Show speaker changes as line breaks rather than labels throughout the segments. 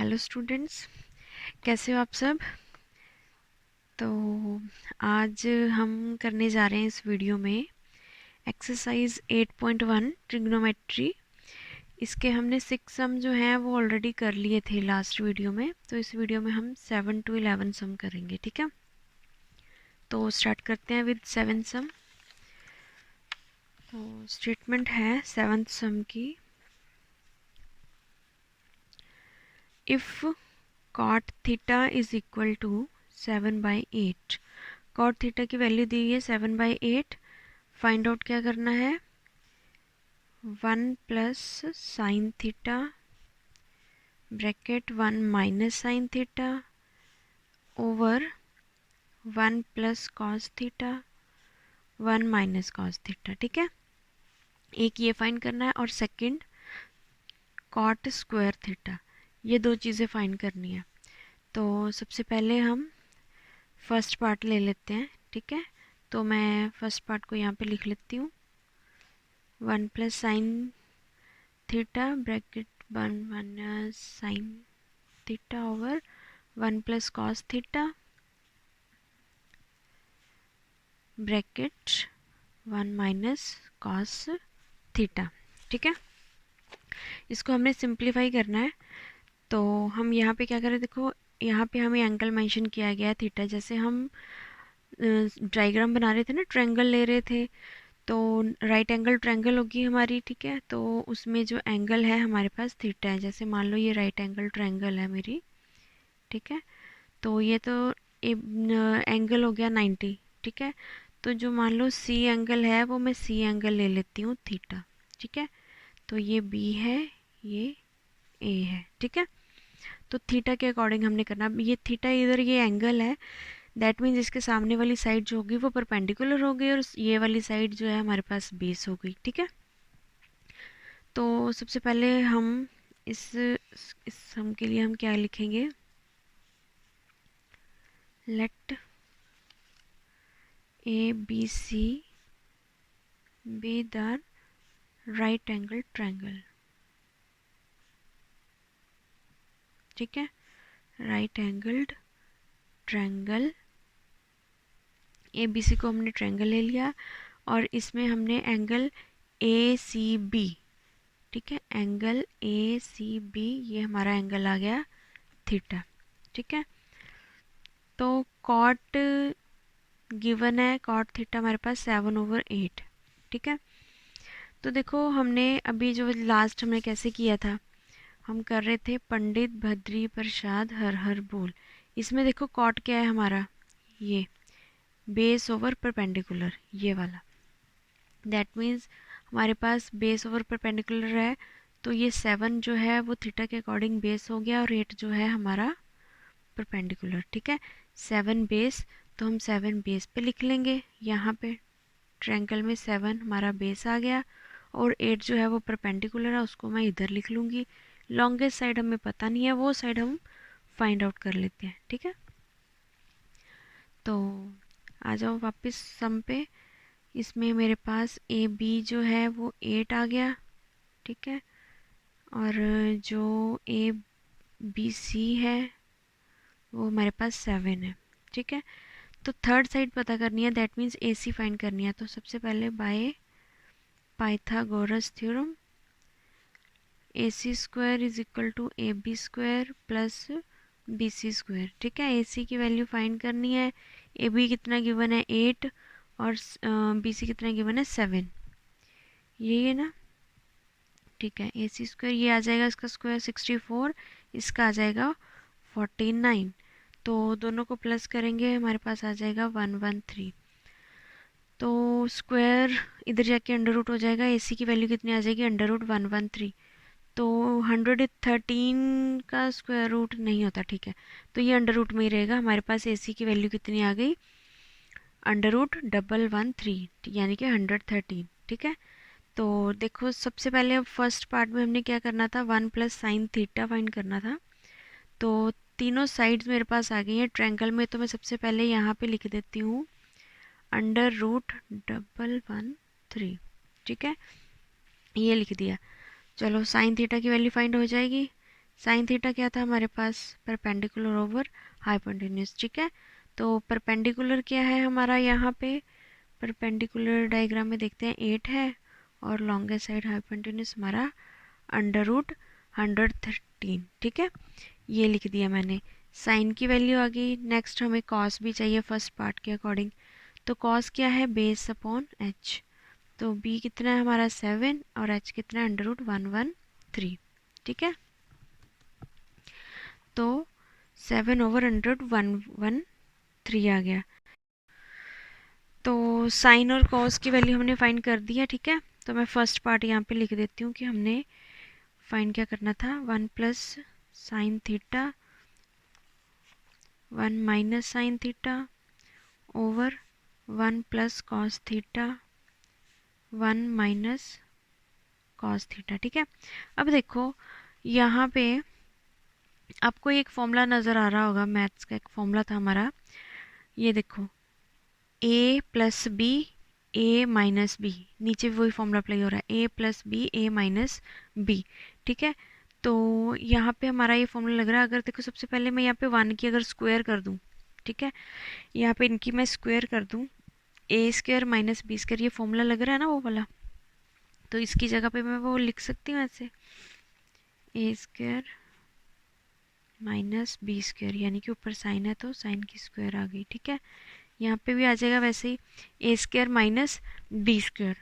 Hello students, कैसे हो आप सब। तो आज हम करने जा रहे हैं इस वीडियो में एक्सरसाइज 8.1 ट्रिग्नोमेट्री। इसके हमने 6 सम जो हैं वो ऑलरेडी कर लिए थे लास्ट वीडियो में, तो इस वीडियो में हम 7 to 11 सम करेंगे। ठीक है, तो स्टार्ट करते हैं विद 7 सम। तो स्टेटमेंट है 7th सम की, if cot theta is equal to 7/8। cot theta की वैल्यू दी है 7/8। फाइंड आउट क्या करना है, 1 plus sine theta bracket 1 minus sine theta over 1 plus cos theta 1 minus cos theta. ठीक है, एक ये फाइंड करना है और सेकंड कॉट स्क्वायर थीटा। ये दो चीज़ें फाइंड करनी है। तो सबसे पहले हम फर्स्ट पार्ट ले लेते हैं। ठीक है, तो मैं फर्स्ट पार्ट को यहाँ पे लिख लेती हूँ, 1 plus sine theta bracket 1 minus sine theta over 1 plus cos theta bracket 1 minus cos theta. ठीक है, इसको हमने सिंप्लीफाई करना है। तो हम यहाँ पे क्या करें, देखो यहाँ पे हमें एंगल मेंशन किया गया है थीटा। जैसे हम डायग्राम बना रहे थे ना, ट्रायंगल ले रहे थे, तो राइट एंगल ट्रायंगल होगी हमारी। ठीक है, तो उसमें जो एंगल है हमारे पास थीटा है। जैसे मान लो ये राइट एंगल ट्रायंगल है मेरी। ठीक है, तो ये तो एंगल हो गया 90। ठीक है, तो जो मान लो सी एंगल है वो मैं सी एंगल ले लेती हूँ थीटा। ठीक है, तो ये बी है, ये ए है। ठीक है, तो थीटा के अकॉर्डिंग हमने करना। ये थीटा इधर ये एंगल है, दैट मीन्स इसके सामने वाली साइड जो होगी वो परपेंडिकुलर होगी और ये वाली साइड जो है हमारे पास बेस हो गई। ठीक है, तो सबसे पहले हम इस सम के लिए हम क्या लिखेंगे, let A B C be the right angle triangle. ठीक है, right angled triangle, A B C को हमने ट्रायंगल ले लिया और इसमें हमने एंगल ए सी बी। ठीक है, एंगल ए सी बी, ये हमारा एंगल आ गया थीटा। ठीक है, तो कॉट गिवन है, कॉट थीटा हमारे पास 7/8। ठीक है, तो देखो हमने अभी जो लास्ट हमने कैसे किया था, हम कर रहे थे पंडित भद्री प्रसाद हर हर बोल। इसमें देखो कॉट क्या है हमारा, ये बेस ओवर परपेंडिकुलर, ये वाला। दैट मीन्स हमारे पास बेस ओवर परपेंडिकुलर है, तो ये 7 जो है वो थीटा के अकॉर्डिंग बेस हो गया और 8 जो है हमारा परपेंडिकुलर। ठीक है, 7 बेस, तो हम 7 बेस पे लिख लेंगे। यहाँ पे ट्रायंगल में 7 हमारा बेस आ गया और 8 जो है वो परपेंडिकुलर है, उसको मैं इधर लिख लूँगी। लॉन्गेस्ट साइड हमें पता नहीं है, वो साइड हम फाइंड आउट कर लेते हैं। ठीक है, तो आ जाओ वापस सम पे। इसमें मेरे पास ए बी जो है वो 8 आ गया। ठीक है, और जो ए बी सी है वो हमारे पास 7 है। ठीक है, तो थर्ड साइड पता करनी है, that means A C find करनी है। तो सबसे पहले by Pythagoras theorem, A C square is equal to A B square plus B C square. ठीक है, ए सी की वैल्यू फाइंड करनी है। ए बी कितना गिवन है 8 और बी सी कितना गिवन है 7, यही है ना। ठीक है, ए सी स्क्वायर ये आ जाएगा, इसका स्क्वायर 64, इसका आ जाएगा 49। तो दोनों को प्लस करेंगे, हमारे पास आ जाएगा 113। तो स्क्वायर इधर जाके अंडर रूट हो जाएगा, ए सी की वैल्यू कितनी आ जाएगी, अंडर रूट 113। तो 113 का स्क्वायर रूट नहीं होता। ठीक है, तो ये अंडर रूट में ही रहेगा। हमारे पास ए सी की वैल्यू कितनी आ गई, अंडर रूट 113, यानी कि 113। ठीक है, तो देखो सबसे पहले फर्स्ट पार्ट में हमने क्या करना था, 1 प्लस साइन थीटा फाइंड करना था। तो तीनों साइड्स मेरे पास आ गई हैं ट्रायंगल में, तो मैं सबसे पहले यहाँ पे लिख देती हूँ अंडर रूट 113। ठीक है, ये लिख दिया। चलो साइन थीटा की वैल्यू फाइंड हो जाएगी, साइन थीटा क्या था हमारे पास, परपेंडिकुलर ओवर हाइपोटेन्यूज, ठीक है। तो परपेंडिकुलर क्या है हमारा यहाँ पे, परपेंडिकुलर डायग्राम में देखते हैं 8 है, और लॉन्गेस्ट साइड हाइपोटेन्यूज हमारा √113, ठीक है। ये लिख दिया मैंने, साइन की वैल्यू आ गई। नेक्स्ट हमें कॉस भी चाहिए फर्स्ट पार्ट के अकॉर्डिंग, तो कॉस क्या है, बेस अपॉन एच। तो बी कितना है हमारा 7 और एच कितना है √113, ठीक है। तो 7/113 आ गया। तो साइन और कॉस की वैल्यू हमने फाइंड कर दी है, ठीक है। तो मैं फर्स्ट पार्ट यहाँ पे लिख देती हूँ कि हमने फाइंड क्या करना था, 1 plus sine theta 1 minus sine theta over 1 plus cos theta 1 minus cos theta, ठीक है। अब देखो यहाँ पे आपको एक फॉर्मूला नज़र आ रहा होगा, मैथ्स का एक फॉर्मूला था हमारा, ये देखो a plus B A minus B, नीचे वही फॉर्मूला अप्लाई हो रहा है, a plus B A minus B, ठीक है। तो यहाँ पे हमारा ये फॉर्मूला लग रहा है, अगर देखो सबसे पहले मैं यहाँ पे 1 की अगर स्क्वायर कर दूँ, ठीक है, यहाँ पे इनकी मैं स्क्वायर कर दूँ, a² माइनस b², ये फॉर्मूला लग रहा है ना वो वाला, तो इसकी जगह पे मैं वो लिख सकती हूँ ऐसे, a² माइनस b², यानी कि ऊपर साइन है तो साइन की स्क्वायर आ गई, ठीक है। यहाँ पे भी आ जाएगा वैसे ही a² माइनस b²,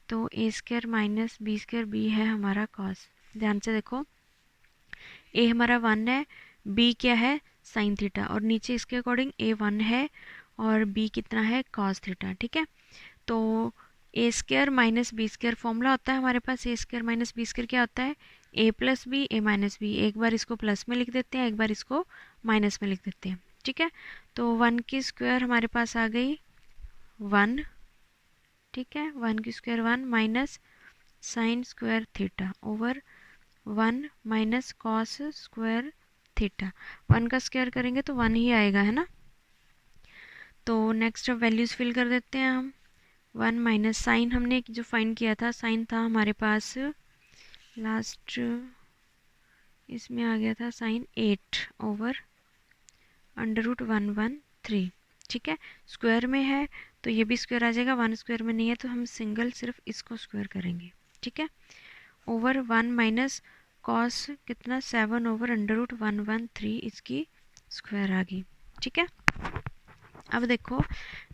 तो a² माइनस b² b है हमारा कॉस। ध्यान से देखो, a हमारा 1 है, b क्या है साइन थीटा, और नीचे इसके अकॉर्डिंग a 1 है और b कितना है कॉस थीटा, ठीक है। तो a² माइनस b² फॉर्मूला होता है हमारे पास, a² माइनस b² क्या होता है, a plus B A minus B. एक बार इसको प्लस में लिख देते हैं, एक बार इसको माइनस में लिख देते हैं, ठीक है। तो 1 की स्क्वायर हमारे पास आ गई 1, ठीक है, 1 की square 1 minus sine square theta over 1 minus cos square theta. 1 का स्क्वायर करेंगे तो 1 ही आएगा, है ना। तो नेक्स्ट अब वैल्यूज़ फिल कर देते हैं हम। 1 माइनस साइन हमने जो फाइंड किया था, साइन था हमारे पास लास्ट इसमें आ गया था साइन 8 ओवर √113, ठीक है। स्क्वायर में है तो ये भी स्क्वायर आ जाएगा, 1 स्क्वायर में नहीं है तो हम सिंगल सिर्फ इसको स्क्वायर करेंगे, ठीक है। ओवर 1 माइनस कॉस कितना 7 ओवर √113, इसकी स्क्वायर आ गई, ठीक है। अब देखो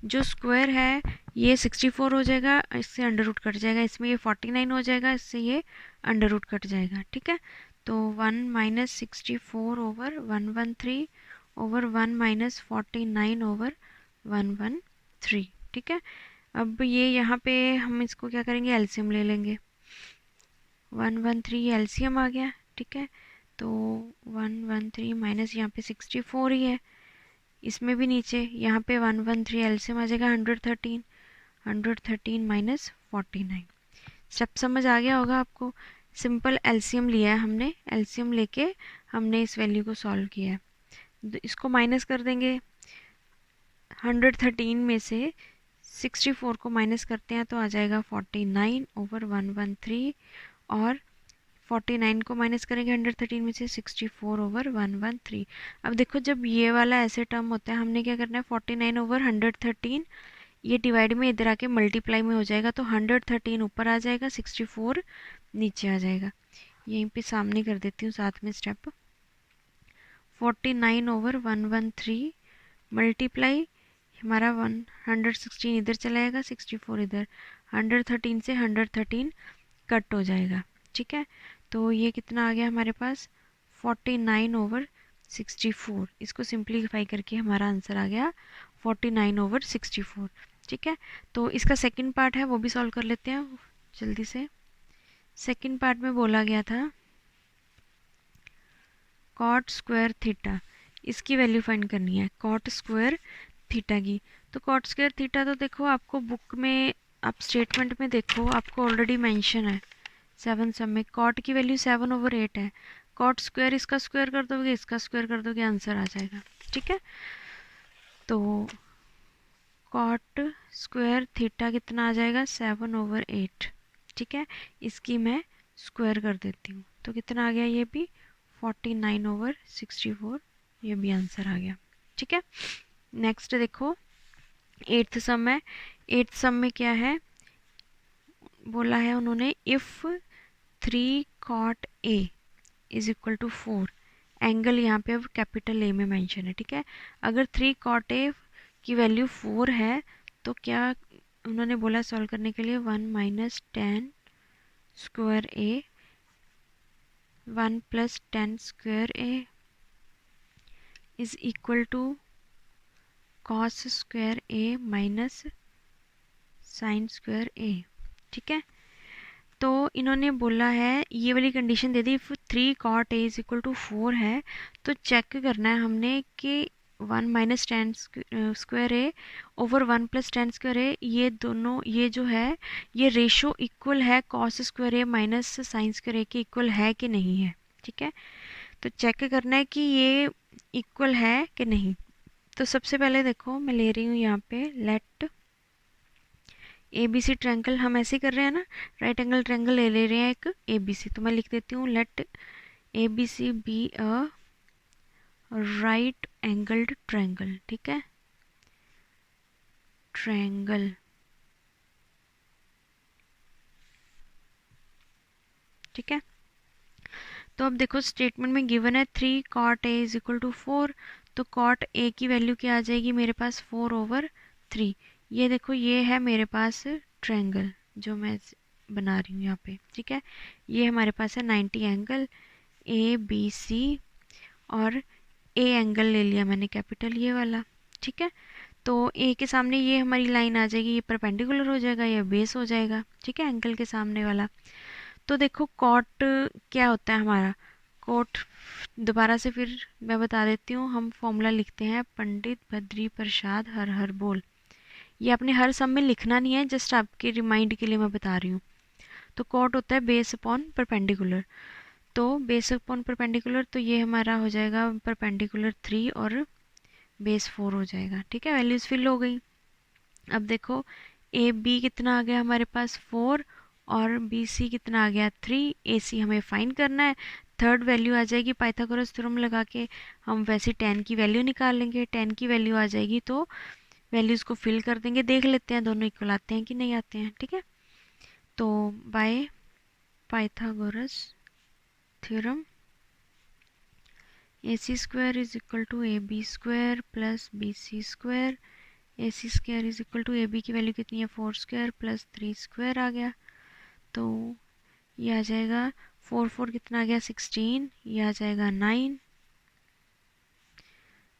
जो स्क्वायर है ये 64 हो जाएगा, इससे अंडर रूट कट जाएगा, इसमें ये 49 हो जाएगा, इससे ये अंडर रूट कट जाएगा, ठीक है। तो 1 minus 64 over 113 over 1 minus 49 over 113, ठीक है। अब ये यहाँ पे हम इसको क्या करेंगे, एलसीएम ले लेंगे। 113 एलसीएम आ गया, ठीक है। तो 113 माइनस यहाँ पे 64 ही है, इसमें भी नीचे यहाँ पे 113 एलसीएम आ जाएगा 113 माइनस 49। स्टेप समझ आ गया होगा आपको, सिंपल एलसीएम लिया है हमने, एलसीएम लेके हमने इस वैल्यू को सॉल्व किया है। इसको माइनस कर देंगे, 113 में से 64 को माइनस करते हैं तो आ जाएगा 49 ओवर 113, और 49 को माइनस करेंगे 113 में से 64 ओवर 113। अब देखो जब ये वाला ऐसे टर्म होता है, हमने क्या करना है, 49 ओवर 113 ये डिवाइड में इधर आके मल्टीप्लाई में हो जाएगा, तो 113 ऊपर आ जाएगा, 64 नीचे आ जाएगा। यहीं पे सामने कर देती हूँ साथ में स्टेप, 49 ओवर 113 मल्टीप्लाई हमारा 116 इधर चला जाएगा, 64 इधर, 113 से 113 कट हो जाएगा, ठीक है। तो ये कितना आ गया हमारे पास 49 ओवर 64, इसको सिंप्लीफाई करके हमारा आंसर आ गया 49 ओवर 64, ठीक है। तो इसका सेकंड पार्ट है वो भी सॉल्व कर लेते हैं जल्दी से। सेकंड पार्ट में बोला गया था कॉट स्क्वायर थीटा, इसकी वैल्यू फाइंड करनी है, कॉट स्क्वायर थीटा की। तो कॉट स्क्वायर थीटा तो देखो आपको बुक में, आप स्टेटमेंट में देखो आपको ऑलरेडी मेंशन है 7 सब में, कॉट की वैल्यू 7 ओवर 8 है, कॉट स्क्वायर इसका स्क्वायर कर दोगे इसका स्क्वायर कर दोगे आंसर आ जाएगा, ठीक है। तो कॉट स्क्वायर थीटा कितना आ जाएगा 7 ओवर 8, ठीक है। इसकी मैं स्क्वायर कर देती हूँ तो कितना आ गया, ये भी 49/64, ये भी आंसर आ गया। ठीक है, नेक्स्ट देखो 8th सम है। 8th सम में क्या है बोला है उन्होंने, if 3 cot A is equal to 4, angle यहाँ पे अब कैपिटल ए में मेंशन है। ठीक है, अगर 3 cot A की वैल्यू 4 है तो क्या उन्होंने बोला सॉल्व करने के लिए 1 minus 10 square A 1 plus 10 square A is equal to cos square A minus sine square A. ठीक है, तो इन्होंने बोला है ये वाली कंडीशन दे दी, if 3 cot A is equal to 4 है तो चेक करना है हमने कि 1 minus 10 square A over 1 plus 10 square A, ये दोनों ये जो है ये रेशो इक्वल है cos square A minus sine square ए के इक्वल है कि नहीं है। ठीक है, तो चेक करना है कि ये इक्वल है कि नहीं। तो सबसे पहले देखो मैं ले रही हूँ यहाँ पे let A B C triangle, हम ऐसे ही कर रहे हैं ना, राइट एंगल ट्रायंगल ले रहे हैं एक ए बी सी, तो मैं लिख देती हूँ let A B C be a right angled triangle. ठीक है, ट्रायंगल, ठीक है। तो अब देखो स्टेटमेंट में गिवन है 3 cot A is equal to 4, तो cot A की वैल्यू क्या आ जाएगी मेरे पास 4/3। ये देखो ये है मेरे पास ट्रायंगल जो मैं बना रही हूँ यहाँ पे। ठीक है, ये हमारे पास है 90 एंगल ए बी सी, और ए एंगल ले लिया मैंने कैपिटल ये वाला। ठीक है, तो ए के सामने ये हमारी लाइन आ जाएगी, ये परपेंडिकुलर हो जाएगा, ये बेस हो जाएगा। ठीक है, एंगल के सामने वाला। तो देखो कॉट क्या होता है हमारा, कॉट दोबारा से फिर मैं बता देती हूँ, हम फॉर्मूला लिखते हैं पंडित बद्री प्रसाद हर हर बोल। ये आपने हर सम में लिखना नहीं है, जस्ट आपके रिमाइंड के लिए मैं बता रही हूँ। तो कॉट होता है बेस अपॉन परपेंडिकुलर, तो बेस अपॉन परपेंडिकुलर, तो ये हमारा हो जाएगा परपेंडिकुलर 3 और बेस 4 हो जाएगा। ठीक है, वैल्यूज़ फिल हो गई। अब देखो ए बी कितना आ गया हमारे पास 4 और बी सी कितना आ गया 3, ए सी हमें फाइंड करना है। थर्ड वैल्यू आ जाएगी पाइथागोरस थ्योरम लगा के, हम वैसे 10 की वैल्यू निकाल लेंगे। 10 की वैल्यू आ जाएगी तो वैल्यूज़ को फिल कर देंगे, देख लेते हैं दोनों इक्वल आते हैं कि नहीं आते हैं। ठीक है, तो by Pythagoras theorem A C square is equal to A B square plus B C square, A C square is equal to A B की वैल्यू कितनी है 4 स्क्वायर प्लस 3 स्क्वायर आ गया, तो ये आ जाएगा 4 4 कितना आ गया 16, ये आ जाएगा 9,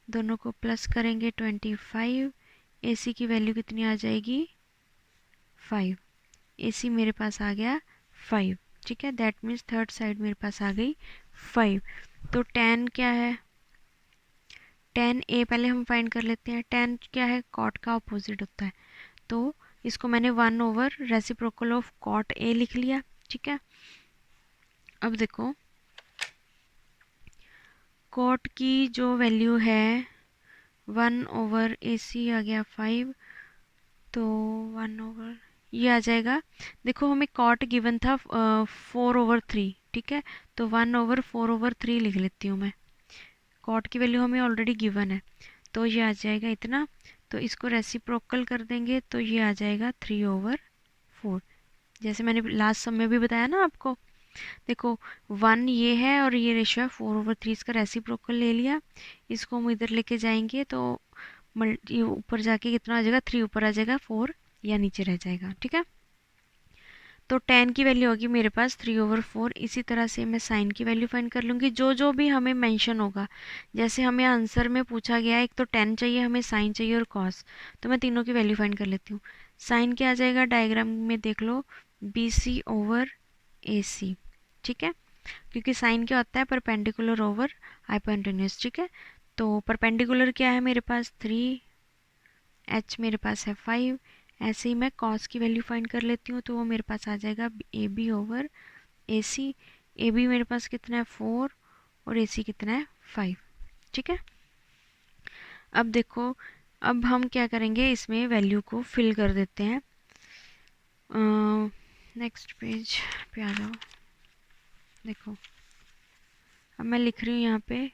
दोनों को प्लस करेंगे 25, ए सी की वैल्यू कितनी आ जाएगी 5, ए सी मेरे पास आ गया 5। ठीक है, दैट मीन्स थर्ड साइड मेरे पास आ गई 5। तो 10 क्या है, 10 ए पहले हम फाइंड कर लेते हैं। 10 क्या है, कॉट का अपोजिट होता है, तो इसको मैंने 1 over reciprocal of cot A लिख लिया। ठीक है, अब देखो कॉट की जो वैल्यू है 1 ओवर ए सी आ गया 5, तो 1 ओवर ये आ जाएगा। देखो हमें कॉट गिवन था 4/3। ठीक है, तो 1 ओवर 4/3 लिख लेती हूँ मैं, कॉट की वैल्यू हमें ऑलरेडी गिवन है, तो ये आ जाएगा इतना। तो इसको रेसिप्रोकल कर देंगे तो ये आ जाएगा 3/4, जैसे मैंने लास्ट सम में भी बताया ना आपको। देखो 1 ये है और ये रेशियो है 4/3, इसका रेसिप्रोकल ले लिया, इसको हम इधर लेके जाएंगे तो ये ऊपर जाके कितना आ जाएगा 3 ऊपर आ जाएगा, 4 या नीचे रह जाएगा। ठीक है, तो 10 की वैल्यू होगी मेरे पास 3/4। इसी तरह से मैं साइन की वैल्यू फाइंड कर लूँगी, जो जो भी हमें मेंशन होगा। जैसे हमें आंसर में पूछा गया है एक तो 10 चाहिए, हमें साइन चाहिए और कॉस, तो मैं तीनों की वैल्यू फाइंड कर लेती हूँ। साइन क्या आ जाएगा, डायग्राम में देख लो, BC/AC। ठीक है, क्योंकि साइन क्या होता है परपेंडिकुलर ओवर हाइपोटेन्यूज। ठीक है, तो परपेंडिकुलर क्या है मेरे पास 3, h मेरे पास है 5, ऐसे ही मैं कॉस की वैल्यू फाइंड कर लेती हूँ, तो वो मेरे पास आ जाएगा AB/AC। AB मेरे पास कितना है 4 और AC कितना है 5। ठीक है, अब देखो अब हम क्या करेंगे, इसमें वैल्यू को फिल कर देते हैं। नेक्स्ट पेज पे आ जाओ, देखो अब मैं लिख रही हूँ यहाँ पे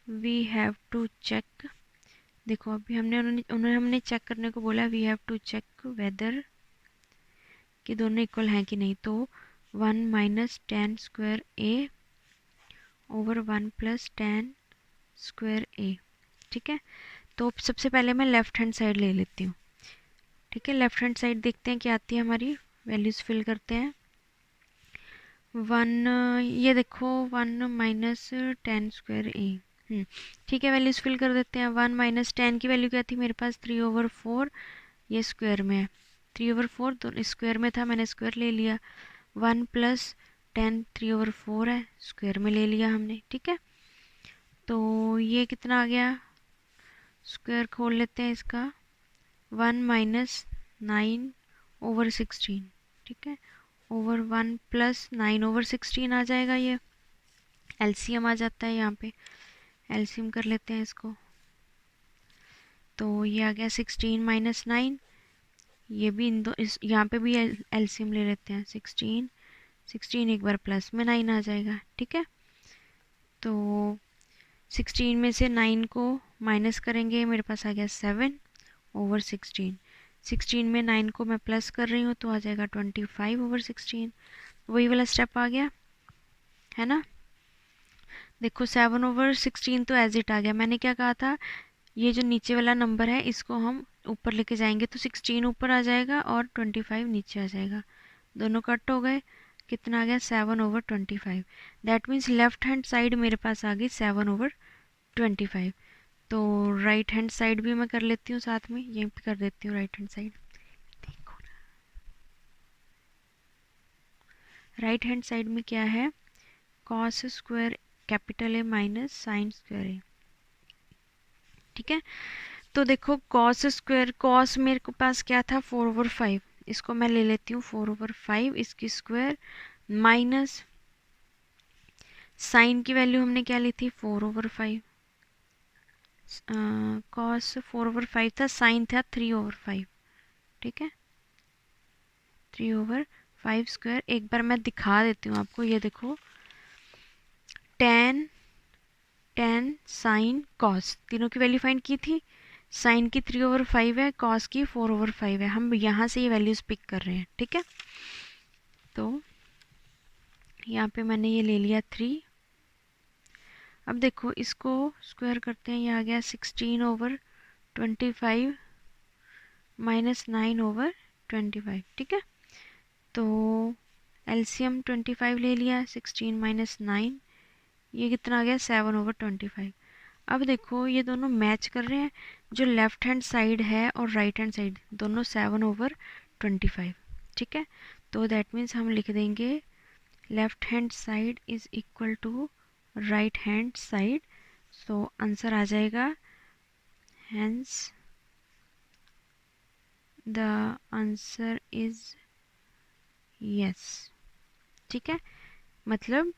वी हैव टू चेक। देखो अभी उन्होंने हमने चेक करने को बोला, we have to check whether कि दोनों इक्वल हैं कि नहीं। तो 1 minus ten square A over 1 plus ten square A. ठीक है, तो सबसे पहले मैं लेफ़्ट हैंड साइड ले लेती हूँ। ठीक है, लेफ़्ट हैंड साइड देखते हैं क्या आती है हमारी, वैल्यूज़ फिल करते हैं। 1, ये देखो 1 माइनस टेन स्क्वायर ए। ठीक है, वैल्यूज़ फिल कर देते हैं। 1 माइनस टेन की वैल्यू क्या थी मेरे पास, 3/4, ये स्क्वायर में है। 3/4 तो स्क्वायर में था, मैंने स्क्वायर ले लिया। 1 प्लस टेन 3/4 है, स्क्वायर में ले लिया हमने। ठीक है, तो ये कितना आ गया, स्क्वायर खोल लेते हैं इसका, 1 माइनस 9/16। ठीक है, ओवर 1 प्लस 9/16 आ जाएगा। ये एलसीएम आ जाता है, यहाँ पे एलसीएम कर लेते हैं इसको। तो ये आ गया 16 माइनस 9, ये भी इस यहाँ पे भी एलसीएम ले लेते हैं। 16 एक बार प्लस में 9 आ जाएगा। ठीक है, तो 16 में से 9 को माइनस करेंगे, मेरे पास आ गया 7/16। 16 में 9 को मैं प्लस कर रही हूँ तो आ जाएगा 25/16। वही वाला स्टेप आ गया है ना। देखो 7/16 तो एज इट आ गया। मैंने क्या कहा था, ये जो नीचे वाला नंबर है इसको हम ऊपर लेके जाएंगे तो 16 ऊपर आ जाएगा और 25 नीचे आ जाएगा। दोनों कट हो गए, कितना आ गया 7/25। That means left hand side मेरे पास आ गई 7/25। तो राइट हैंड साइड भी मैं कर लेती हूँ साथ में, यहीं पे कर देती हूँ राइट हैंड साइड। देखो राइट हैंड साइड में क्या है, cos square capital A minus sine square A. ठीक है, तो देखो कॉस स्क्वायर, कॉस मेरे को पास क्या था 4/5, इसको मैं ले लेती हूँ 4/5 इसकी स्क्वायर, माइनस साइन की वैल्यू हमने क्या ली थी 4/5। कॉस 4/5 था, साइन था 3/5। ठीक है, 3/5 स्क्वायर। एक बार मैं दिखा देती हूँ आपको, ये देखो टेन साइन कॉस, तीनों की वैल्यू फाइंड की थी। साइन की 3/5 है, कॉस की 4/5 है, हम यहाँ से ये वैल्यूज पिक कर रहे हैं। ठीक है, तो यहाँ पे मैंने ये ले लिया 3। अब देखो इसको स्क्वायर करते हैं, ये आ गया 16/25 माइनस 9/25। ठीक है, तो एलसीएम 25 ले लिया, 16 माइनस 9, ये कितना आ गया 7/25। अब देखो ये दोनों मैच कर रहे हैं, जो लेफ्ट हैंड साइड है और राइट हैंड साइड दोनों 7/25। ठीक है, तो दैट मीन्स हम लिख देंगे left hand side is equal to right hand side. So answer आ जाएगा, hence the answer is yes. ठीक है, मतलब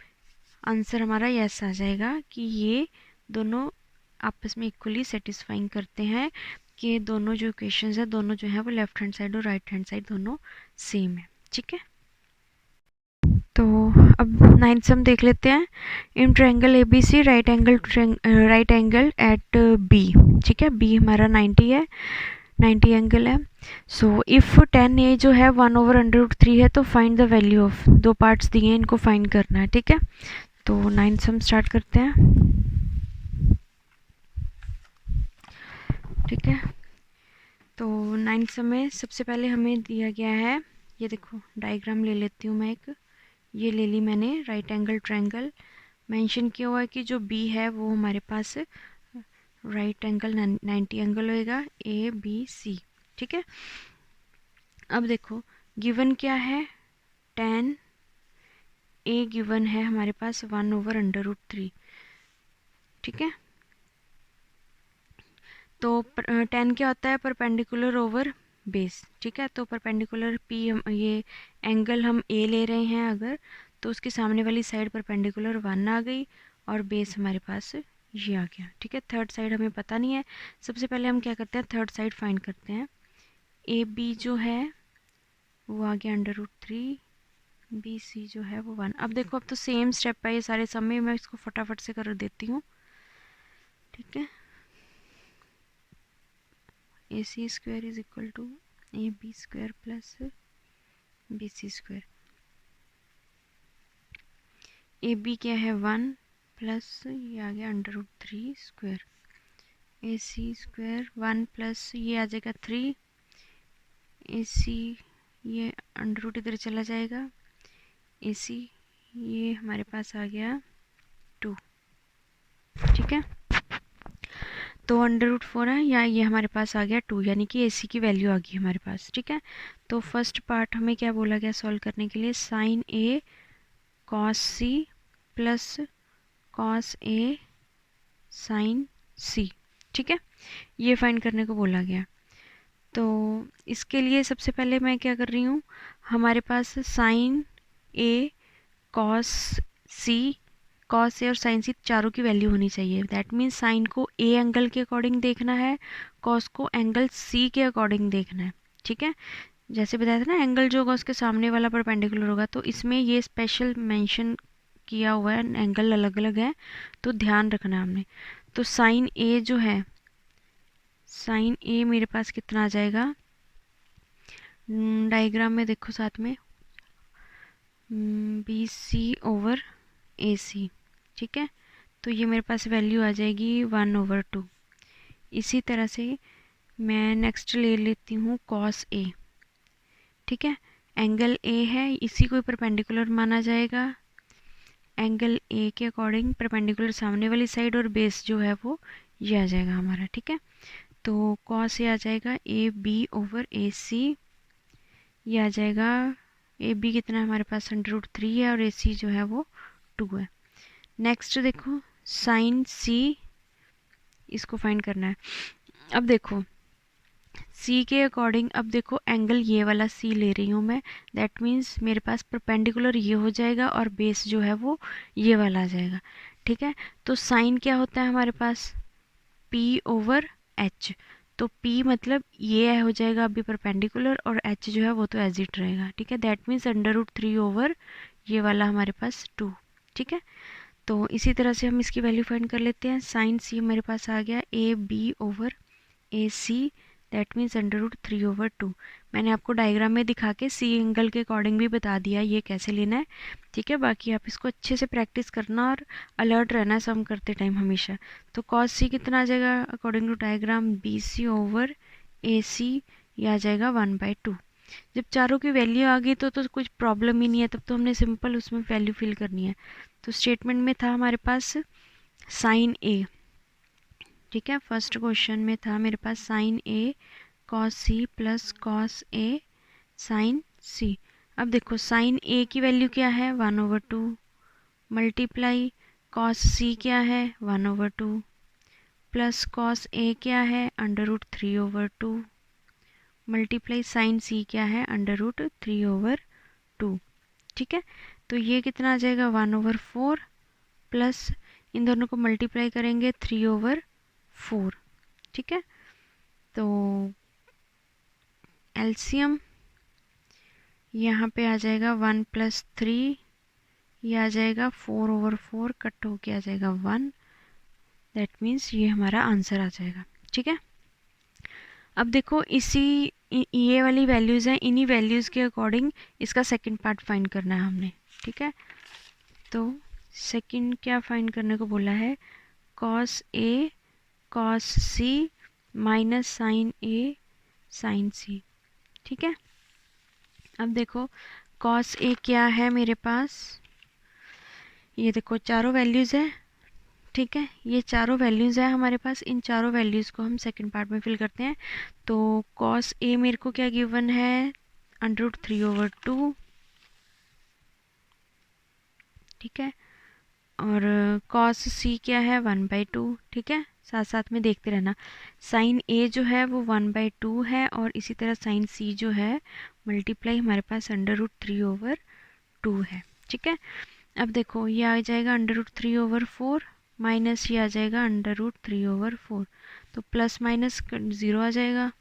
आंसर हमारा यस आ जाएगा कि ये दोनों आपस में इक्वली सेटिस्फाइंग करते हैं, कि दोनों जो इक्वेशंस है दोनों जो है वो लेफ्ट हैंड साइड और राइट हैंड साइड दोनों सेम है। ठीक है, तो अब 9th सम देख लेते हैं। In triangle ABC right angle at B। ठीक है, B हमारा 90 है, 90 एंगल है। सो इफ़ 10A जो है 1/√3 है, तो फाइंड द वैल्यू ऑफ, दो पार्ट्स दिए हैं, इनको फाइंड करना है। ठीक है, तो 9th सम स्टार्ट करते हैं। ठीक है, तो 9th सम में सबसे पहले हमें दिया गया है, ये देखो डायग्राम ले लेती हूँ मैं एक, ये ले ली मैंने, राइट एंगल ट्रायंगल मेंशन किया हुआ है कि जो B है वो हमारे पास राइट एंगल 90 एंगल होएगा ABC। ठीक है, अब देखो गिवन क्या है, 10A गिवन है हमारे पास 1/√3। ठीक है, तो 10 क्या होता है, परपेंडिकुलर ओवर बेस। ठीक है, तो परपेंडिकुलर P ये एंगल हम A ले रहे हैं अगर, तो उसके सामने वाली साइड परपेंडिकुलर 1 आ गई और बेस हमारे पास ये आ गया। ठीक है, थर्ड साइड हमें पता नहीं है, सबसे पहले हम क्या करते हैं थर्ड साइड फाइंड करते हैं। AB जो है वो आ गया √3 बी सी जो है वो 1। अब देखो, अब तो सेम स्टेप है ये सारे सब में, मैं इसको फटाफट से कर देती हूँ, ठीक है। A C square is equal to A B square plus B C square. A B क्या है 1 प्लस ये आ गया √3 square, A C square 1 plus ये आ जाएगा 3, ए सी ये √ इधर चला जाएगा, ए सी ये हमारे पास आ गया 2, ठीक है। तो √4 है, या ये हमारे पास आ गया 2, यानी कि ए सी की वैल्यू आ गई हमारे पास, ठीक है। तो फर्स्ट पार्ट हमें क्या बोला गया सॉल्व करने के लिए, sign A cos C plus cos A sign सी, ठीक है, ये फाइंड करने को बोला गया। तो इसके लिए सबसे पहले मैं क्या कर रही हूँ, हमारे पास sign A cos C, cos A और साइन सी चारों की वैल्यू होनी चाहिए। दैट मीन्स साइन को ए एंगल के अकॉर्डिंग देखना है, कॉस को एंगल सी के अकॉर्डिंग देखना है, ठीक है। जैसे बताया था ना, एंगल जो होगा उसके सामने वाला परपेंडिकुलर होगा, तो इसमें ये स्पेशल मेंशन किया हुआ है, एंगल अलग अलग है, तो ध्यान रखना हमने। तो साइन ए जो है, साइन ए मेरे पास कितना आ जाएगा, डायग्राम में देखो साथ में, बी सी ओवर ए सी, ठीक है। तो ये मेरे पास वैल्यू आ जाएगी 1/2। इसी तरह से मैं नेक्स्ट ले लेती हूँ कॉस ए, ठीक है। एंगल ए है, इसी को परपेंडिकुलर माना जाएगा, एंगल ए के अकॉर्डिंग परपेंडिकुलर सामने वाली साइड, और बेस जो है वो ये आ जाएगा हमारा, ठीक है। तो कॉस ए आ जाएगा ए बी ओवर ए सी, ये आ जाएगा ए बी कितना है हमारे पास √3 है, और ए सी जो है वो 2 है। नेक्स्ट देखो साइन सी, इसको फाइंड करना है। अब देखो सी के अकॉर्डिंग, अब देखो एंगल ये वाला सी ले रही हूँ मैं, दैट मीन्स मेरे पास परपेंडिकुलर ये हो जाएगा और बेस जो है वो ये वाला आ जाएगा, ठीक है। तो साइन क्या होता है हमारे पास, P ओवर H, तो P मतलब ये हो जाएगा अभी परपेंडिकुलर, और H जो है वो तो एज इट रहेगा, ठीक है। दैट मीन्स √3 ओवर ये वाला हमारे पास 2, ठीक है। तो इसी तरह से हम इसकी वैल्यू फाइंड कर लेते हैं। साइन सी मेरे पास आ गया A B over A C, that means √3 over 2। मैंने आपको डायग्राम में दिखा के सी एंगल के अकॉर्डिंग भी बता दिया ये कैसे लेना है, ठीक है। बाकी आप इसको अच्छे से प्रैक्टिस करना और अलर्ट रहना सम करते टाइम हमेशा। तो कॉस सी कितना आ जाएगा according to diagram, B C over A C, ये आ जाएगा 1/2। जब चारों की वैल्यू आ गई तो कुछ प्रॉब्लम ही नहीं है, तब तो हमने सिंपल उसमें वैल्यू फिल करनी है। तो स्टेटमेंट में था हमारे पास साइन ए, ठीक है। फर्स्ट क्वेश्चन में था मेरे पास sign A cos C plus cos A sign सी। अब देखो साइन ए की वैल्यू क्या है 1/2, मल्टीप्लाई कॉस सी क्या है 1/2, प्लस कॉस ए क्या है √3 ओवर 2, मल्टीप्लाई साइन सी क्या है √3 ओवर 2, ठीक है। तो ये कितना आ जाएगा 1/4, प्लस इन दोनों को मल्टीप्लाई करेंगे 3/4, ठीक है। तो एलसीएम यहाँ पे आ जाएगा 1 + 3, ये आ जाएगा 4/4, कट होके आ जाएगा 1, दैट मीन्स ये हमारा आंसर आ जाएगा, ठीक है। अब देखो ये वाली वैल्यूज़ हैं, इन्हीं वैल्यूज़ के अकॉर्डिंग इसका सेकंड पार्ट फाइंड करना है हमने, ठीक है। तो सेकंड क्या फाइंड करने को बोला है, cos A cos C minus sign A sign सी, ठीक है। अब देखो कॉस ए क्या है मेरे पास, ये देखो चारों वैल्यूज़ है, ठीक है। ये चारों वैल्यूज़ है हमारे पास, इन चारों वैल्यूज़ को हम सेकंड पार्ट में फिल करते हैं। तो कॉस ए मेरे को क्या गिवन है √3 ओवर 2, ठीक है। और कॉस सी क्या है 1/2, ठीक है। साथ साथ में देखते रहना, साइन ए जो है वो 1/2 है, और इसी तरह साइन सी जो है मल्टीप्लाई हमारे पास √3 ओवर 2 है, ठीक है। अब देखो ये आ जाएगा √3 ओवर 4, माइनस ये आ जाएगा √3 ओवर 4, तो प्लस माइनस 0 आ जाएगा,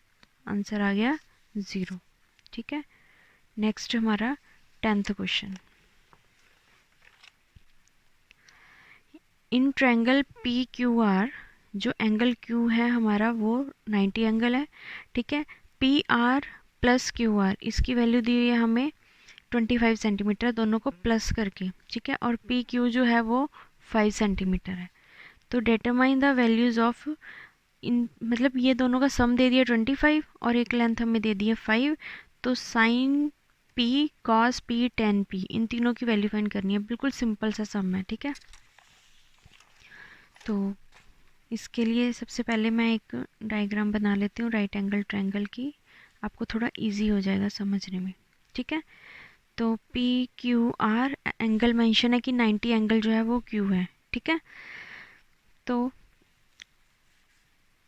आंसर आ गया 0, ठीक है। नेक्स्ट हमारा 10th question. In triangle P Q R, जो एंगल Q है हमारा वो 90 एंगल है, ठीक है। P R plus Q R, इसकी वैल्यू दी हुई है हमें 25 सेंटीमीटर, दोनों को प्लस करके, ठीक है। और पी क्यू जो है वो 5 सेंटीमीटर है। तो डिटरमाइन द वैल्यूज़ ऑफ इन, मतलब ये दोनों का सम दे दिया 25 और एक लेंथ हमें दे दी है 5। तो sine P, cos P, tan P, इन तीनों की वैल्यू फाइंड करनी है। बिल्कुल सिंपल सा सम है, ठीक है। तो इसके लिए सबसे पहले मैं एक डायग्राम बना लेती हूँ राइट एंगल ट्रायंगल की, आपको थोड़ा इजी हो जाएगा समझने में, ठीक है। तो P Q R, angle mention है कि 90 एंगल जो है वो क्यू है, ठीक है। तो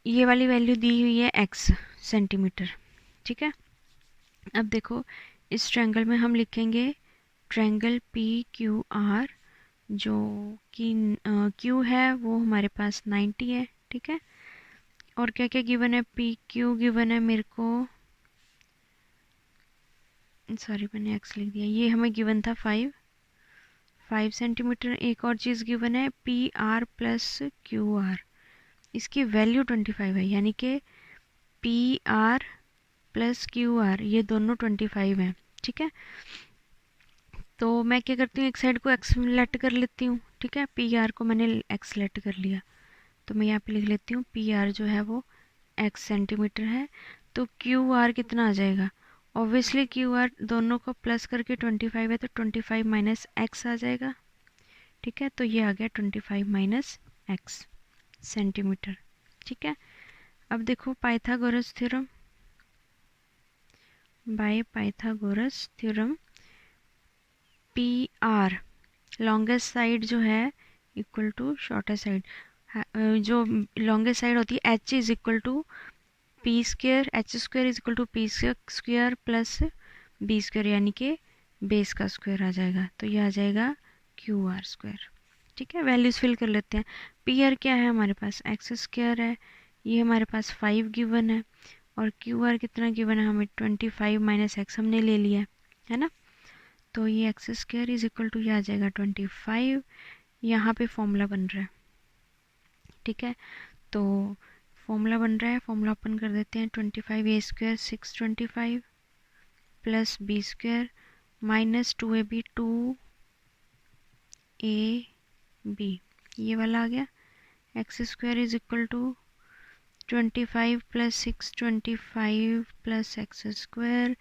ये वाली वैल्यू दी हुई है x सेंटीमीटर, ठीक है। अब देखो इस ट्रायंगल में हम लिखेंगे ट्रायंगल पी क्यू आर, जो कि Q है वो हमारे पास 90 है, ठीक है। और क्या क्या गिवन है, पी क्यू गिवन है मेरे को, सॉरी मैंने x लिख दिया, ये हमें गिवन था 5 सेंटीमीटर। एक और चीज़ गिवन है P R plus Q R, इसकी वैल्यू 25 है, यानी कि P R plus Q R ये दोनों 25 हैं, ठीक है। तो मैं क्या करती हूँ, एक साइड को x लेट कर लेती हूँ, ठीक है। पी आर को मैंने x लेट कर लिया, तो मैं यहाँ पे लिख लेती हूँ पी आर जो है वो x सेंटीमीटर है। तो क्यू आर कितना आ जाएगा, ऑब्वियसली क्यू आर दोनों को प्लस करके 25 है, तो 25 माइनस एक्स आ जाएगा, ठीक है। तो ये आ गया 25 माइनस एक्स सेंटीमीटर, ठीक है। अब देखो Pythagoras theorem, by Pythagoras theorem, P R longest side जो है इक्वल टू शॉर्टेस्ट साइड, जो लॉन्गेस्ट साइड होती है h is equal to P square, H square is equal to P square plus B square, यानी कि base का square आ जाएगा। तो ये आ जाएगा क्यू आर स्क्वायर, ठीक है। वैल्यूज फिल कर लेते हैं। पी आर क्या है हमारे पास, एक्स स्क्वायर है, ये हमारे पास 5 गिवन है, और क्यू आर कितना गिवन है हमें 25 माइनस एक्स हमने ले लिया है ना। तो ये X square is equal to ये आ जाएगा 25, यहाँ पे फॉर्मूला बन रहा है, ठीक है। तो फॉर्मूला बन रहा है, फॉर्मूला ओपन कर देते हैं। 25 A square 625 plus B square minus 2ab 2ab, ये वाला आ गया। X square is equal to 25 plus 625 plus X square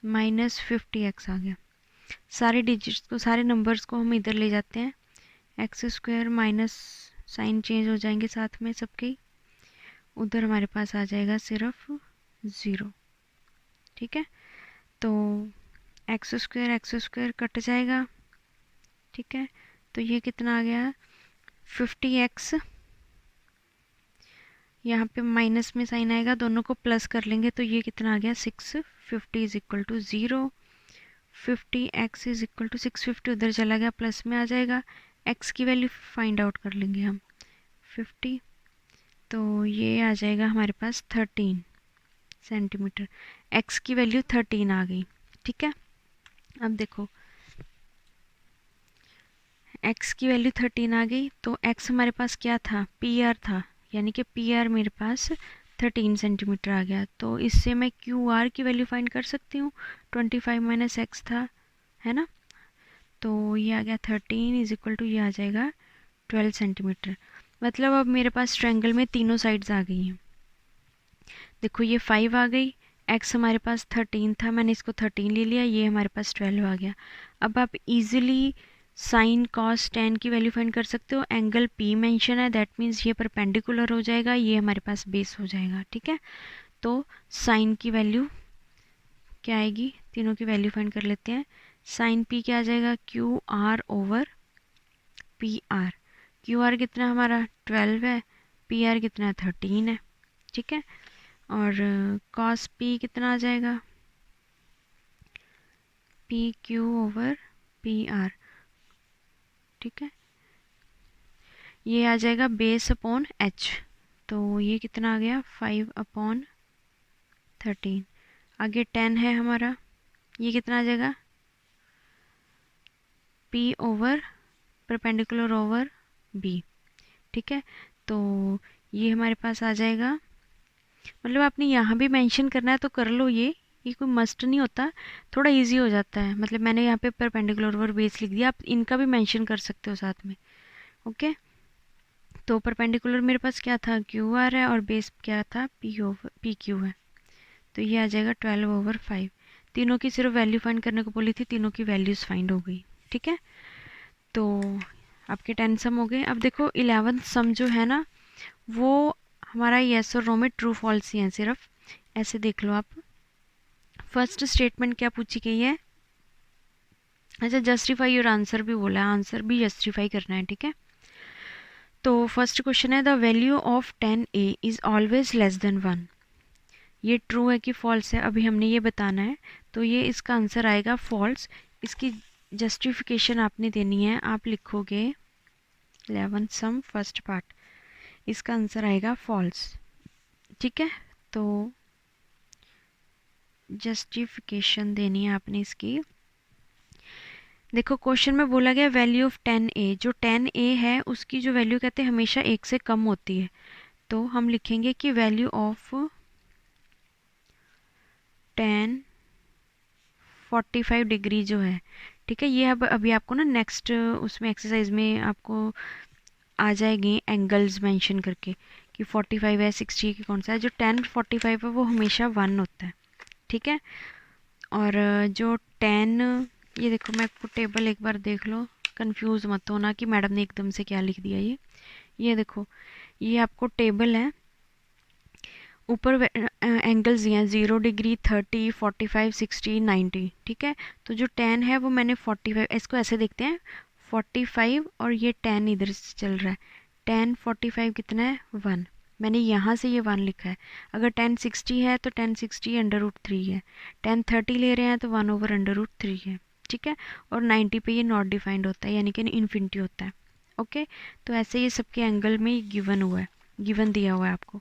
minus 50x आ गया। सारे डिजिट्स को, सारे नंबर्स को हम इधर ले जाते हैं, X square minus sign change हो जाएंगे साथ में सबके, उधर हमारे पास आ जाएगा सिर्फ 0, ठीक है। तो एक्स स्क्वायर कट जाएगा, ठीक है। तो ये कितना आ गया 50x, यहाँ पे माइनस में साइन आएगा, दोनों को प्लस कर लेंगे तो ये कितना आ गया 650 is equal to 0। 50x is equal to 650 उधर चला गया, प्लस में आ जाएगा। x की वैल्यू फाइंड आउट कर लेंगे हम 50, तो ये आ जाएगा हमारे पास 13 सेंटीमीटर। x की वैल्यू 13 आ गई, ठीक है। अब देखो x की वैल्यू 13 आ गई, तो x हमारे पास क्या था, पी आर था, यानी कि पी आर मेरे पास 13 सेंटीमीटर आ गया। तो इससे मैं क्यू आर की वैल्यू फाइंड कर सकती हूँ, 25 माइनस एक्स था, है ना। तो ये आ गया 13 इज इक्वल टू ये आ जाएगा 12 सेंटीमीटर। मतलब अब मेरे पास ट्रायंगल में तीनों साइड्स आ गई हैं। देखो ये 5 आ गई, x हमारे पास 13 था, मैंने इसको 13 ले लिया, ये हमारे पास 12 आ गया। अब आप इजीली साइन कॉस टेन की वैल्यू फाइंड कर सकते हो। एंगल P मेंशन है, दैट मीन्स ये परपेंडिकुलर हो जाएगा, ये हमारे पास बेस हो जाएगा, ठीक है। तो साइन की वैल्यू क्या आएगी, तीनों की वैल्यू फाइंड कर लेते हैं। साइन P क्या आ जाएगा, Q R over P R. Q R कितना हमारा 12 है, पी आर कितना 13 है, ठीक है। और कॉस P कितना आ जाएगा, P Q over P R, ठीक है। ये आ जाएगा बेस अपॉन एच, तो ये कितना आ गया 5 अपॉन 13। आगे 10 है हमारा, ये कितना आ जाएगा P over perpendicular over B, ठीक है। तो ये हमारे पास आ जाएगा, मतलब आपने यहाँ भी मेंशन करना है तो कर लो, ये कोई मस्ट नहीं होता, थोड़ा इजी हो जाता है। मतलब मैंने यहाँ पे परपेंडिकुलर ओवर बेस लिख दिया, आप इनका भी मेंशन कर सकते हो साथ में, ओके। तो परपेंडिकुलर मेरे पास क्या था, क्यू आर है, और बेस क्या था, पी क्यू है। तो ये आ जाएगा 12/5। तीनों की सिर्फ वैल्यू फाइंड करने को बोली थी, तीनों की वैल्यूज़ फाइंड हो गई, ठीक है। तो आपके 10 सम हो गए। अब देखो 11th सम जो है ना, वो हमारा येस और नो में ट्रू फॉल्स ही है सिर्फ, ऐसे देख लो आप। फर्स्ट स्टेटमेंट क्या पूछी गई है, अच्छा जस्टिफाई योर आंसर भी बोला है, आंसर भी जस्टिफाई करना है, ठीक है। तो फर्स्ट क्वेश्चन है, the value of 10a is always less than 1। ये ट्रू है कि फॉल्स है, अभी हमने ये बताना है। तो ये इसका आंसर आएगा फॉल्स। इसकी जस्टिफिकेशन आपने देनी है, आप लिखोगे 11th सम फर्स्ट पार्ट, इसका आंसर आएगा फॉल्स, ठीक है। तो जस्टिफिकेशन देनी है आपने इसकी। देखो क्वेश्चन में बोला गया वैल्यू ऑफ 10a, जो 10a है उसकी जो वैल्यू कहते हैं हमेशा 1 से कम होती है। तो हम लिखेंगे कि वैल्यू ऑफ 1045 डिग्री जो है, ठीक है। ये अब अभी आपको ना नेक्स्ट उसमें एक्सरसाइज में आपको आ जाएगी एंगल्स मेंशन करके कि 45 है, 60 की कौन सा है। जो 1045 है वो हमेशा 1 होता है, ठीक है। और जो 10, ये देखो मैं आपको टेबल एक बार देख लो, कंफ्यूज मत होना कि मैडम ने एकदम से क्या लिख दिया। ये देखो, ये आपको टेबल है, ऊपर एंगल्स दिए हैं 0 डिग्री, 30, 45, 60, 90, ठीक है। तो जो 10 है वो मैंने 45, इसको ऐसे देखते हैं 45 और ये 10 इधर से चल रहा है, 10 45 कितना है 1, मैंने यहाँ से ये 1 लिखा है। अगर 10 60 है तो 10 60 √3 है, 10 30 ले रहे हैं तो 1/√3 है, ठीक है। और 90 पे ये नॉट डिफाइंड होता है, यानी कि इन्फिनिटी होता है, ओके। तो ऐसे ये सबके एंगल में गिवन हुआ है, गिवन दिया हुआ है आपको।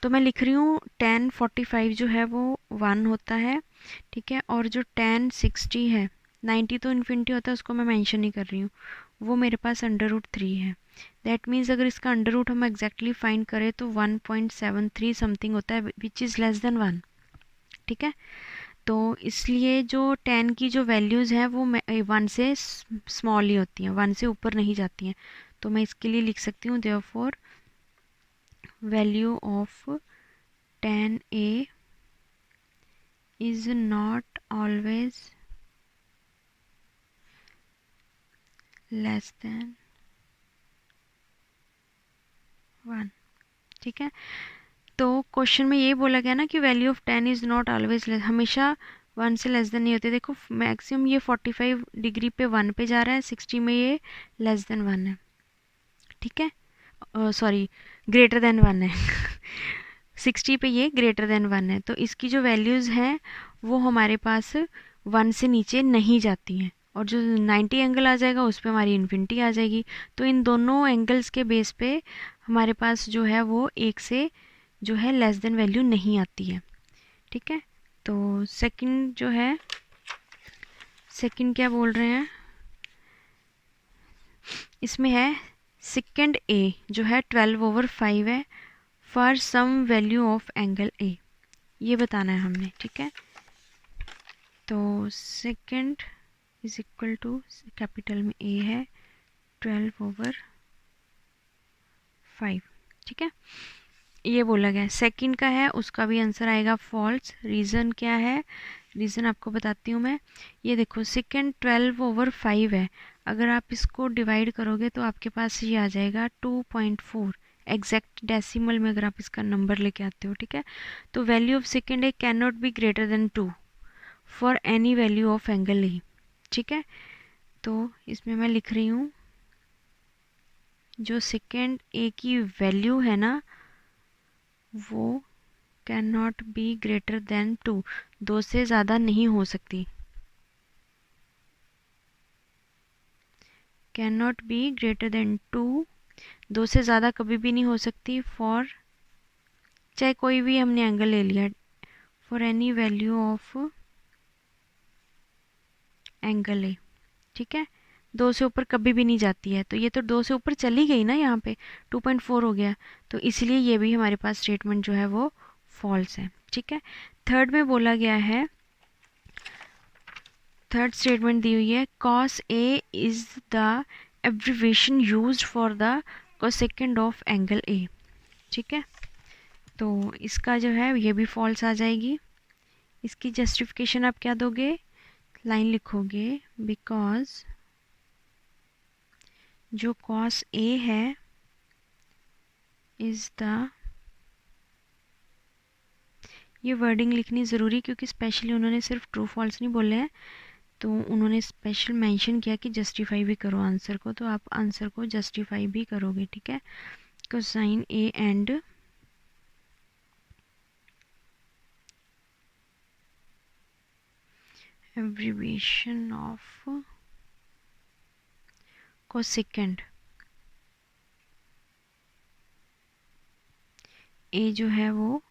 तो मैं लिख रही हूँ 1045 जो है वो 1 होता है, ठीक है। और जो 1060 है, 90 तो इन्फिनिटी होता है, उसको मैं मेंशन नहीं कर रही हूँ, वो मेरे पास √3 है। दैट मीन्स अगर इसका अंडर रूट हम एग्जैक्टली फाइंड करें तो 1.73 समथिंग होता है, विच इज़ लेस देन 1, ठीक है। तो इसलिए जो 10 की जो वैल्यूज़ हैं वो 1 से स्मॉल ही होती हैं, 1 से ऊपर नहीं जाती हैं। तो मैं इसके लिए लिख सकती हूँ therefore value of 10a is not always less than 1, ठीक है। तो क्वेश्चन में ये बोला गया ना कि value of 10 is not always less, हमेशा 1 से लेस देन नहीं होते। देखो मैक्सिमम ये 45 डिग्री पे 1 पे जा रहा है, 60 में ये लेस देन 1 है, ठीक है, सॉरी ग्रेटर देन 1 है 60 पे ये ग्रेटर देन 1 है। तो इसकी जो वैल्यूज़ हैं वो हमारे पास 1 से नीचे नहीं जाती हैं, और जो 90 एंगल आ जाएगा उस पर हमारी इन्फिनिटी आ जाएगी। तो इन दोनों एंगल्स के बेस पे हमारे पास जो है वो 1 से जो है लेस देन वैल्यू नहीं आती है, ठीक है। तो सेकंड जो है, सेकंड क्या बोल रहे हैं, इसमें है सेकंड ए जो है 12/5 है for some value of angle A, ये बताना है हमने, ठीक है। तो second is equal to capital में ए है 12/5, ठीक है। ये बोला गया सेकंड का है, उसका भी आंसर आएगा फॉल्स। रीज़न क्या है, रीज़न आपको बताती हूँ मैं। ये देखो सेकंड 12/5 है, अगर आप इसको डिवाइड करोगे तो आपके पास ये आ जाएगा 2.4 एग्जैक्ट डेसिमल में, अगर आप इसका नंबर लेके आते हो, ठीक है। तो value of second A can not be greater than 2 for any value of angle ए, ठीक है। तो इसमें मैं लिख रही हूँ जो सेकंड ए की वैल्यू है ना वो can not be greater than 2, 2 से ज़्यादा नहीं हो सकती, can not be greater than 2, 2 से ज़्यादा कभी भी नहीं हो सकती फॉर, चाहे कोई भी हमने एंगल ले लिया, for any value of angle ए, ठीक है। 2 से ऊपर कभी भी नहीं जाती है, तो ये तो 2 से ऊपर चली गई ना, यहाँ पे 2.4 हो गया, तो इसलिए ये भी हमारे पास स्टेटमेंट जो है वो फॉल्स है। ठीक है, थर्ड में बोला गया है, थर्ड स्टेटमेंट दी हुई है, cos A is the abbreviation used for the cosecant of angle A। ठीक है, तो इसका जो है ये भी फॉल्स आ जाएगी। इसकी जस्टिफिकेशन आप क्या दोगे, लाइन लिखोगे, बिकॉज जो cos A है इज द, ये वर्डिंग लिखनी ज़रूरी क्योंकि स्पेशली उन्होंने सिर्फ ट्रू फॉल्स नहीं बोले हैं, तो उन्होंने स्पेशल मेंशन किया कि जस्टिफाई भी करो आंसर को, तो आप आंसर को जस्टिफाई भी करोगे। ठीक है, cosine A and abbreviation of cosecant A जो है वो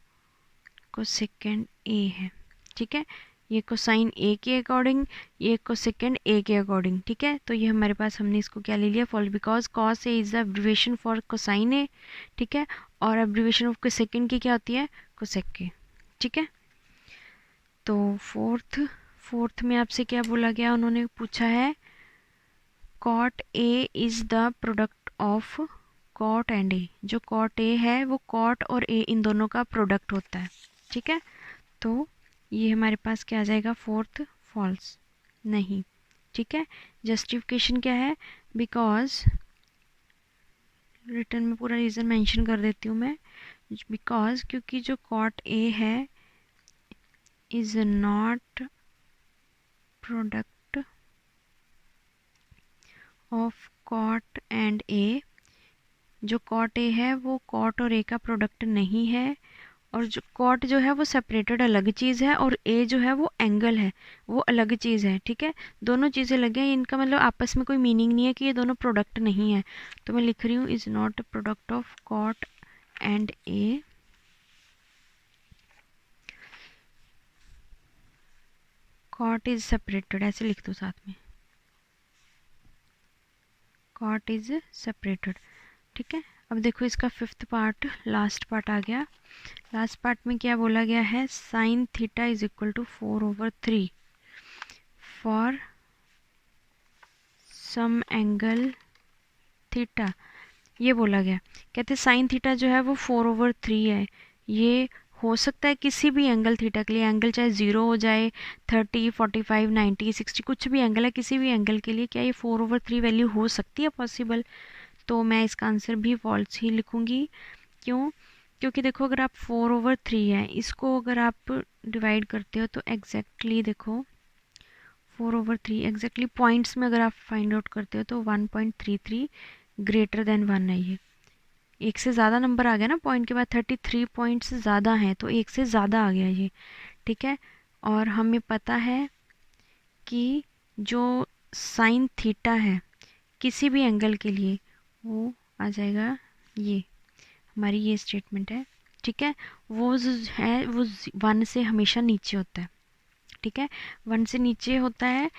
कोसेकेंड A है। ठीक है, ये कोसाइन A के अकॉर्डिंग, ये कोसेकेंड A के अकॉर्डिंग। ठीक है, तो ये हमारे पास, हमने इसको क्या ले लिया, false, because cos A is the abbreviation for cosine A। ठीक है, और एब्रीविएशन ऑफ कोसेकेंड की क्या होती है, कोसेक A। ठीक है, तो फोर्थ में आपसे क्या बोला गया, उन्होंने पूछा है cot A is the product of cot and A। जो cot A है वो cot और A इन दोनों का प्रोडक्ट होता है। ठीक है, तो ये हमारे पास क्या आ जाएगा, फोर्थ फॉल्स नहीं। ठीक है, जस्टिफिकेशन क्या है, बिकॉज, रिटर्न में पूरा रीज़न मेंशन कर देती हूँ मैं, बिकॉज क्योंकि जो cot A है is not product of cot and A। जो cot A है वो cot और A का प्रोडक्ट नहीं है, और जो cot जो है वो सेपरेटेड अलग चीज़ है, और A जो है वो एंगल है, वो अलग चीज़ है। ठीक है, दोनों चीज़ें लगे हैं, इनका मतलब आपस में कोई मीनिंग नहीं है कि ये दोनों प्रोडक्ट नहीं है, तो मैं लिख रही हूँ is not product of cot and A। cot is separated, ऐसे लिख दो साथ में, cot इज सेपरेटेड। ठीक है, अब देखो इसका फिफ्थ पार्ट, लास्ट पार्ट आ गया। लास्ट पार्ट में क्या बोला गया है, sine theta is equal to 4/3 for some angle theta. ये बोला गया, कहते साइन थीटा जो है वो 4/3 है, ये हो सकता है किसी भी एंगल थीटा के लिए, एंगल चाहे 0 हो जाए, 30, 45, 90, 60, कुछ भी एंगल है, किसी भी एंगल के लिए क्या ये 4/3 वैल्यू हो सकती है पॉसिबल, तो मैं इसका आंसर भी फॉल्स ही लिखूंगी। क्यों, क्योंकि देखो अगर आप 4/3 है, इसको अगर आप डिवाइड करते हो तो एग्जैक्टली देखो 4/3 एग्जैक्टली पॉइंट्स में अगर आप फाइंड आउट करते हो तो 1.33 ग्रेटर देन 1 है। ये एक से ज़्यादा नंबर आ गया ना, पॉइंट के बाद 33 पॉइंट्स ज़्यादा हैं, तो एक से ज़्यादा आ गया ये। ठीक है, और हमें पता है कि जो साइन थीटा है किसी भी एंगल के लिए वो आ जाएगा, ये हमारी ये स्टेटमेंट है। ठीक है, वो जो है वो 1 से हमेशा नीचे होता है। ठीक है, 1 से नीचे होता है,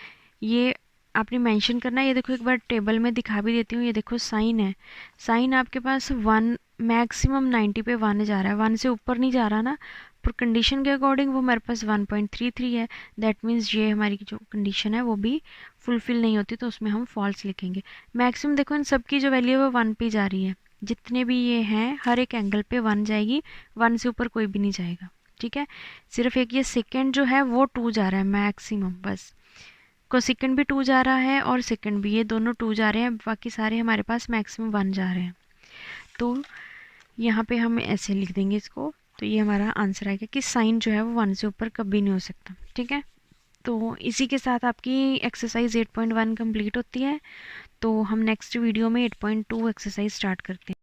ये आपने मेंशन करना है। ये देखो एक बार टेबल में दिखा भी देती हूँ, ये देखो साइन है, साइन आपके पास 1 मैक्सिमम 90 पे 1 जा रहा है, 1 से ऊपर नहीं जा रहा ना, पर कंडीशन के अकॉर्डिंग वो हमारे पास 1.33 है। दैट मीन्स ये हमारी जो कंडीशन है वो भी फुलफिल नहीं होती, तो उसमें हम फॉल्स लिखेंगे। मैक्सिमम देखो इन सब की जो वैल्यू है वो 1 पे जा रही है, जितने भी ये हैं हर एक एंगल पे 1 जाएगी, 1 से ऊपर कोई भी नहीं जाएगा। ठीक है, सिर्फ एक ये सेकेंड जो है वो 2 जा रहा है मैक्सिमम, बस कोसेकेंड भी 2 जा रहा है और सेकेंड भी, ये दोनों 2 जा रहे हैं, बाकी सारे हमारे पास मैक्सिमम 1 जा रहे हैं। तो यहाँ पे हम ऐसे लिख देंगे इसको, तो ये हमारा आंसर आएगा कि साइन जो है वो 1 से ऊपर कभी नहीं हो सकता। ठीक है, तो इसी के साथ आपकी एक्सरसाइज 8.1 कंप्लीट होती है। तो हम नेक्स्ट वीडियो में 8.2 एक्सरसाइज स्टार्ट करते हैं।